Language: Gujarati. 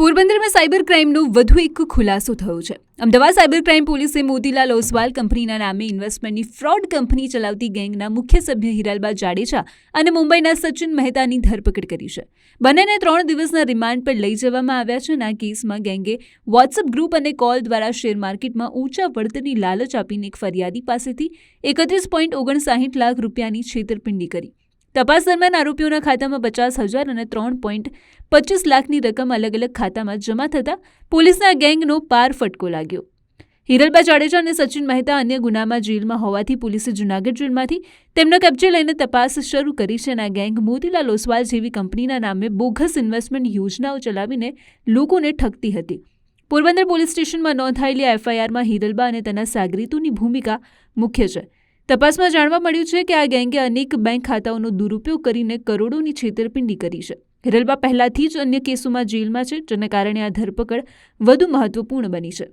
પોરબંદરમાં સાયબર ક્રાઇમનો વધુ એક ખુલાસો થયો છે। અમદાવાદ સાયબર ક્રાઇમ પોલીસે મોતીલાલ ઓસવાલ કંપનીના નામે ઇન્વેસ્ટમેન્ટની ફ્રોડ કંપની ચલાવતી ગેંગના મુખ્ય સભ્ય હિરાલબા જાડેજા અને મુંબઈના સચિન મહેતાની ધરપકડ કરી છે। બંનેને 3 દિવસના રિમાન્ડ પર લઈ જવામાં આવ્યા છે। આ કેસમાં ગેંગે વોટ્સએપ ગ્રુપ અને કોલ દ્વારા શેર માર્કેટમાં ઊંચા વળતરની લાલચ આપીને એક ફરિયાદી પાસેથી 31.59 લાખ રૂપિયાની છેતરપિંડી કરી। તપાસ દરમિયાન આરોપીઓના ખાતામાં 50,000 અને 3.25 લાખની રકમ અલગ અલગ ખાતામાં જમા થતા પોલીસને આ ગેંગનો પાર ફટકો લાગ્યો। હિરલબા જાડેજા અને સચિન મહેતા અન્ય ગુનામાં જેલમાં હોવાથી પોલીસે જૂનાગઢ જેલમાંથી તેમનો કબજે લઈને તપાસ શરૂ કરી છે। આ ગેંગ મોતીલાલ ઓસવાલ જેવી કંપનીના નામે બોગસ ઇન્વેસ્ટમેન્ટ યોજનાઓ ચલાવીને લોકોને ઠગતી હતી। પોરબંદર પોલીસ સ્ટેશનમાં નોંધાયેલી એફઆઈઆરમાં હિરલબા અને તેના સાગરીતોની ભૂમિકા મુખ્ય છે। તપાસમાં જાણવા મળ્યું છે કે આ ગેંગે અનેક બેંક ખાતાઓનો દુરુપયોગ કરીને કરોડોની છેતરપિંડી કરી છે। હિરલબા પહેલાથી જ અન્ય કેસોમાં જેલમાં છે, જેના કારણે આ ધરપકડ વધુ મહત્વપૂર્ણ બની છે।